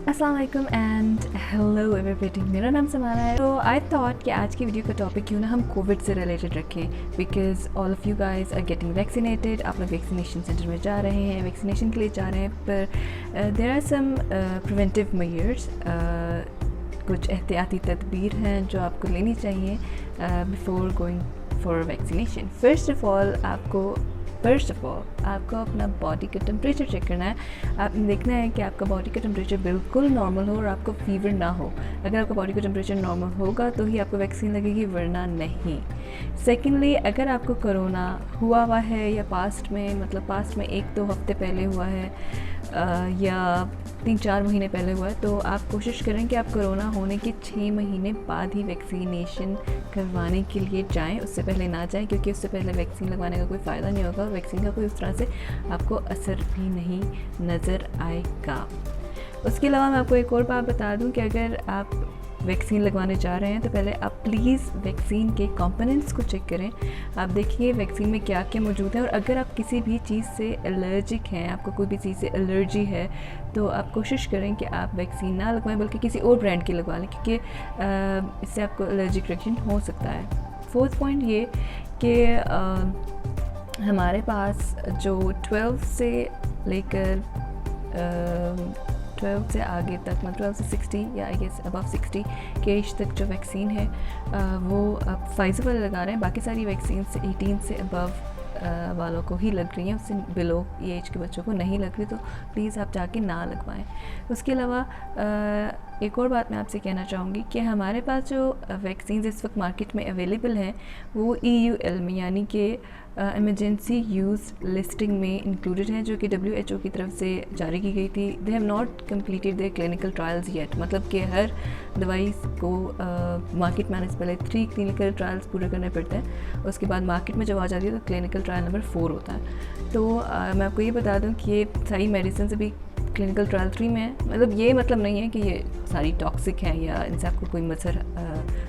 अस्सलाम वालेकुम and hello everybody. मेरा नाम समाना है। तो आई थॉट कि आज की वीडियो का टॉपिक क्यों ना हम कोविड से रिलेटेड रखें, because all of you guys are getting vaccinated. आप लोग वैक्सीनेशन सेंटर में जा रहे हैं, वैक्सीनेशन के लिए जा रहे हैं, पर there are some preventive measures, कुछ एहतियाती तदबीर हैं जो आपको लेनी चाहिए before going for vaccination. First of all आपको अपना बॉडी का टेम्परेचर चेक करना है। आपने देखना है कि आपका बॉडी का टेम्परेचर बिल्कुल नॉर्मल हो और आपको फीवर ना हो। अगर आपका बॉडी का टेम्परेचर नॉर्मल होगा तो ही आपको वैक्सीन लगेगी, वरना नहीं। सेकेंडली, अगर आपको कोरोना हुआ है या पास्ट में 1-2 हफ्ते पहले हुआ है या 3-4 महीने पहले हुआ है, तो आप कोशिश करें कि आप कोरोना होने के 6 महीने बाद ही वैक्सीनेशन करवाने के लिए जाएं। उससे पहले ना जाएं, क्योंकि उससे पहले वैक्सीन लगवाने का कोई फ़ायदा नहीं होगा। वैक्सीन का कोई उस तरह से आपको असर भी नहीं नज़र आएगा। उसके अलावा मैं आपको एक और बात बता दूं कि अगर आप वैक्सीन लगवाने जा रहे हैं तो पहले आप प्लीज़ वैक्सीन के कंपोनेंट्स को चेक करें। आप देखिए वैक्सीन में क्या क्या मौजूद है, और अगर आप किसी भी चीज़ से एलर्जिक हैं, आपको कोई भी चीज़ से एलर्जी है, तो आप कोशिश करें कि आप वैक्सीन ना लगवाएं बल्कि किसी और ब्रांड की लगवा लें, क्योंकि इससे आपको एलर्जिक रिएक्शन हो सकता है। फोर्थ पॉइंट ये कि हमारे पास जो 12 से लेकर 12 से आगे तक, मतलब 12 से 60 या आई गेस अबव 60 के एज तक जो वैक्सीन है वो अब फाइज़र वाले लगा रहे हैं। बाकी सारी वैक्सीन से 18 से अबव वालों को ही लग रही हैं, उससे बिलो ये एज के बच्चों को नहीं लग रही, तो प्लीज़ आप जाके ना लगवाएं। उसके अलावा एक और बात मैं आपसे कहना चाहूँगी कि हमारे पास जो वैक्सीन इस वक्त मार्केट में अवेलेबल हैं वो EUL में, यानी कि इमरजेंसी यूज़ लिस्टिंग में इंक्लूडेड हैं, जो कि WHO की तरफ से जारी की गई थी। They have not completed their clinical trials yet, मतलब कि हर दवाई को मार्केट में आने से पहले 3 क्लिनिकल ट्रायल्स पूरे करने पड़ते हैं। उसके बाद मार्केट में जब आ जाती है तो क्लिनिकल ट्रायल नंबर 4 होता है। तो मैं आपको ये बता दूँ कि ये सारी मेडिसिन अभी क्लिनिकल ट्रायल 3 में है। मतलब ये मतलब नहीं है कि ये सारी टॉक्सिक हैं या इनसे आपको कोई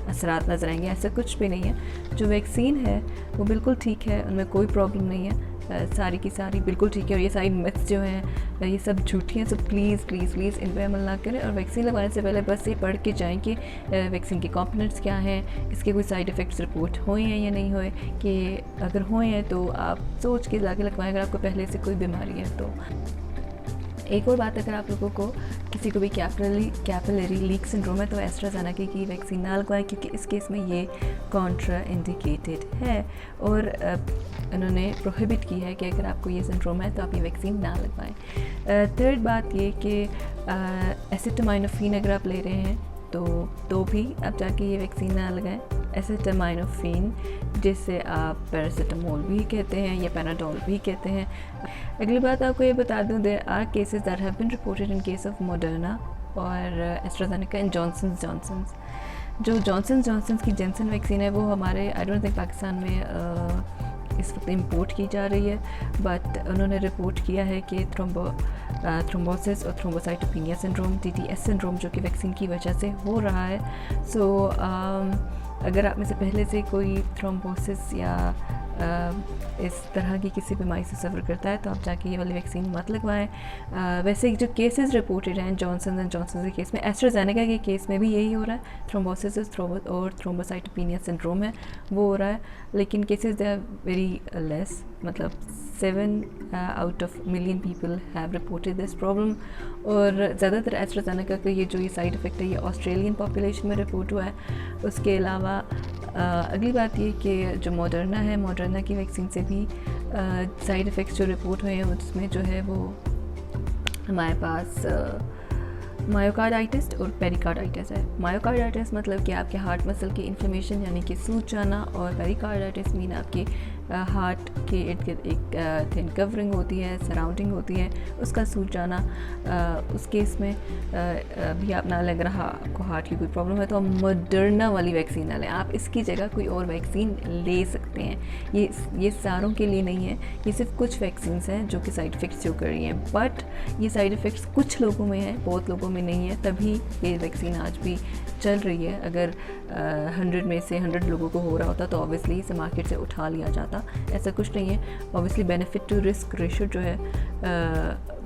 असरात नज़र आएंगे, ऐसा कुछ भी नहीं है। जो वैक्सीन है वो बिल्कुल ठीक है, उनमें कोई प्रॉब्लम नहीं है, सारी की सारी बिल्कुल ठीक है। और ये सारी मिथ्स जो हैं ये सब झूठी हैं, सो प्लीज़ प्लीज़ प्लीज़ इन पर अमल ना करें। और वैक्सीन लगवाने से पहले बस ये पढ़ के जाएँ कि वैक्सीन के कंपोनेंट्स क्या हैं, इसके कोई साइड इफ़ेक्ट्स रिपोर्ट हुए हैं या नहीं हुए, कि अगर हुए हैं तो आप सोच के जाके लगवाएं, अगर आपको पहले से कोई बीमारी है तो। एक और बात, अगर आप लोगों को किसी को भी कैपिलरी लीक सिंड्रोम है तो एस्ट्राजेनेका की वैक्सीन ना लगवाएं, क्योंकि इस केस में ये कॉन्ट्रा इंडिकेटेड है और उन्होंने प्रोहिबिट की है कि अगर आपको ये सिंड्रोम है तो आप ये वैक्सीन ना लगवाएं। थर्ड बात ये कि एसिटामिनोफेन अगर आप ले रहे हैं तो भी आप जाके ये वैक्सीन ना लगाएं। एसिटामिनोफेन, जिसे आप पैरासीटामोल भी कहते हैं या पैनाडोल भी कहते हैं। अगली बात आपको ये बता दूं, there are cases that have been reported in case of Moderna और एस्ट्राजेनेका एंड जॉनसन्स। जो जॉनसन्स की जेनसन वैक्सीन है वो हमारे आई डोंट थिंक पाकिस्तान में इस वक्त इंपोर्ट की जा रही है, बट उन्होंने रिपोर्ट किया है कि थ्रोम्बोसिस और थ्रोम्बोसाइटोपेनिया सिंड्रोम, TTS सिंड्रोम, जो कि वैक्सीन की वजह से हो रहा है। सो अगर आप में से पहले से कोई थ्रोम्बोसिस या इस तरह की किसी बीमारी से सफ़र करता है तो आप जाके ये वाली वैक्सीन मत लगवाएं। वैसे जो केसेस रिपोर्टेड हैं जॉनसन के केस में, एस्ट्राजेनेका के केस में भी यही हो रहा है, थ्रोम्बोसिस और थ्रोम्बोसाइटोपेनिया सिंड्रोम है वो हो रहा है, लेकिन cases they are very less, मतलब 7 out of million people have reported this problem. और ज़्यादातर एस्ट्राजेनेका का ये साइड इफ़ेक्ट है ये ऑस्ट्रेलियन पॉपुलेशन में रिपोर्ट हुआ है। उसके अलावा अगली बात ये कि जो मॉडर्ना की वैक्सीन से भी साइड इफ़ेक्ट्स जो रिपोर्ट हुए हैं उसमें जो है वो हमारे पास मायोकार्डाइटिस और पेरिकार्डाइटिस है। मायोकार्डाइटिस मतलब कि आपके हार्ट मसल की इन्फ्लेमेशन यानी कि सूज जाना, और पेरिकार्डाइटिस मीन आपके हार्ट के इर्द गिर्द एक थिन कवरिंग होती है, सराउंडिंग होती है, उसका सूज जाना। उस केस में भी आप ना लग रहा आपको हार्ट की कोई प्रॉब्लम है तो आप मॉडर्ना वाली वैक्सीन ना लें, आप इसकी जगह कोई और वैक्सीन ले सकते हैं। ये सारों के लिए नहीं है, ये सिर्फ कुछ वैक्सीन्स हैं जो कि साइड इफ़ेक्ट्स शो कर रही हैं, बट ये साइड इफ़ेक्ट्स कुछ लोगों में हैं, बहुत लोगों में नहीं है, तभी ये वैक्सीन आज भी चल रही है। अगर 100 में से 100 लोगों को हो रहा होता तो ऑब्वियसली इसे मार्केट से उठा लिया जाता, ऐसा कुछ नहीं है। Obviously benefit to risk ratio जो है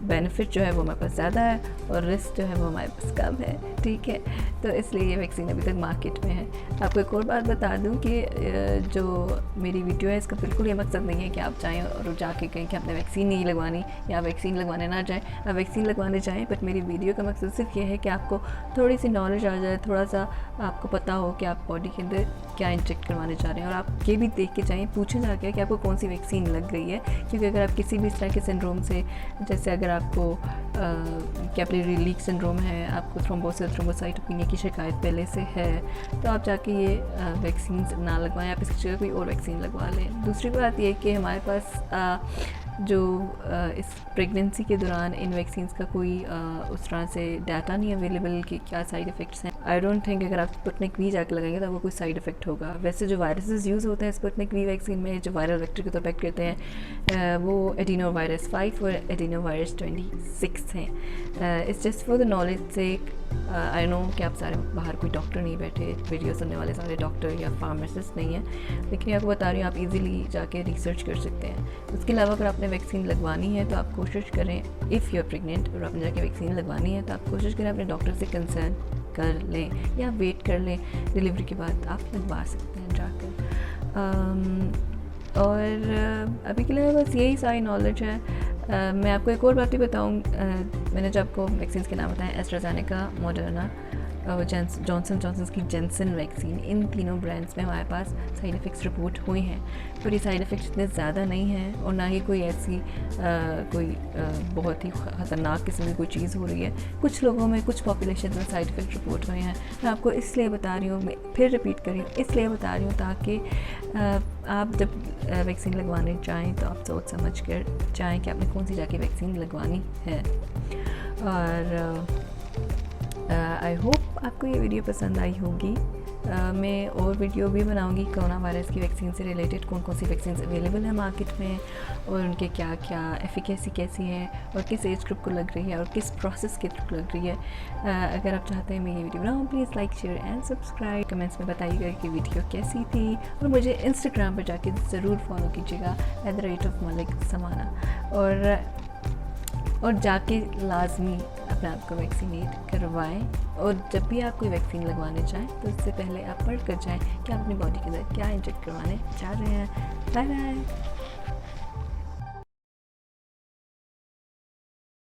बेनिफिट जो है वो हमारे पास ज़्यादा है और रिस्क जो है वो हमारे पास कम है, ठीक है। तो इसलिए ये वैक्सीन अभी तक मार्केट में है। आपको एक और बात बता दूं कि जो मेरी वीडियो है इसका बिल्कुल ये मकसद नहीं है कि आप जाएँ और जाके कहें कि आपने वैक्सीन नहीं लगवानी या वैक्सीन लगवाने ना जाएँ। आप वैक्सीन लगवाने जाएँ, बट मेरी वीडियो का मकसद सिर्फ ये है कि आपको थोड़ी सी नॉलेज आ जाए, थोड़ा सा आपको पता हो कि आप बॉडी के अंदर क्या इंजेक्ट करवाने जा रहे हैं, और आप ये भी देख के जाएँ, पूछें जाके कि आपको कौन सी वैक्सीन लग रही है। क्योंकि अगर आप किसी भी इस तरह के सिंड्रोम से, जैसे अगर आपको कैपिलरी लीक सिंड्रोम है, आपको थ्रोम्बोसिस थ्रोम्बोसाइटोपेनिया की शिकायत पहले से है, तो आप जाके ये वैक्सीन ना लगवाएं, आप इसकी जगह कोई और वैक्सीन लगवा लें। दूसरी बात ये कि हमारे पास जो इस प्रेगनेंसी के दौरान इन वैक्सीन्स का कोई उस तरह से डाटा नहीं अवेलेबल कि क्या साइड इफ़ेक्ट्स हैं। आई डोंट थिंक अगर आप स्पुतनिक वी जाकर लगाएंगे तो आपको कोई साइड इफ़ेक्ट होगा। वैसे जो वायरसेस यूज़ होते हैं स्पुतनिक वी वैक्सीन में, जो वायरल वेक्टर को अफेक्ट करते हैं, वो एडिनोवायरस 5 और एडिनोवायरस 26 हैं। It's just for the knowledge से। आई नो कि आप सारे बाहर कोई डॉक्टर नहीं बैठे, वीडियो सुनने वाले सारे डॉक्टर या फार्मासिस्ट नहीं हैं, लेकिन आपको बता रही हूँ आप इजीली जाके रिसर्च कर सकते हैं। उसके अलावा अगर आपने वैक्सीन लगवानी है तो आप कोशिश करें, इफ़ यू आर प्रेग्नेंट और आपने जाके वैक्सीन लगवानी है तो आप कोशिश करें अपने डॉक्टर से कंसर्न कर लें या वेट कर लें, डिलीवरी के बाद आप लगवा सकते हैं जाकर। और अभी के लिए बस यही सारी नॉलेज है। मैं आपको एक और बात भी बताऊँ, मैंने जो आपको वैक्सीन के नाम बताएं, एस्ट्राजेनेका, मॉडर्ना और जॉनसन की जेंसन वैक्सीन, इन तीनों ब्रांड्स में हमारे पास साइड इफ़ेक्ट्स रिपोर्ट हुए हैं, पर ये साइड इफ़ेक्ट्स इतने ज़्यादा नहीं हैं और ना ही कोई ऐसी बहुत ही ख़तरनाक किस्म की कोई चीज़ हो रही है। कुछ लोगों में, कुछ पॉपुलेशन में साइड इफ़ेक्ट रिपोर्ट हुए हैं। मैं आपको इसलिए बता रही हूँ, मैं फिर रिपीट कर रही हूँ, इसलिए बता रही हूँ ताकि आप जब वैक्सीन लगवाने जाएँ तो आप सोच समझ कर जाएँ कि आपने कौन सी जाके वैक्सीन लगवानी है। और आई होप आपको ये वीडियो पसंद आई होगी। मैं और वीडियो भी बनाऊंगी कोरोना वायरस की वैक्सीन से रिलेटेड, कौन कौन सी वैक्सीन अवेलेबल है मार्केट में और उनके क्या क्या एफिकेसी कैसी है और किस एज ग्रुप को लग रही है और किस प्रोसेस के थ्रू लग रही है। अगर आप चाहते हैं मैं ये वीडियो बनाऊँ, please like share and subscribe. Comments में बताइएगा कि वीडियो कैसी थी और मुझे इंस्टाग्राम पर जाके ज़रूर फॉलो कीजिएगा @Malik-Samana और जाके लाजमी अपने आप को वैक्सीनेट करवाएं। और जब भी आप कोई वैक्सीन लगवाने चाहें तो उससे पहले आप पढ़ कर जाएं कि आप अपनी बॉडी के अंदर क्या इंजेक्ट करवाने चाह रहे हैं। Bye bye.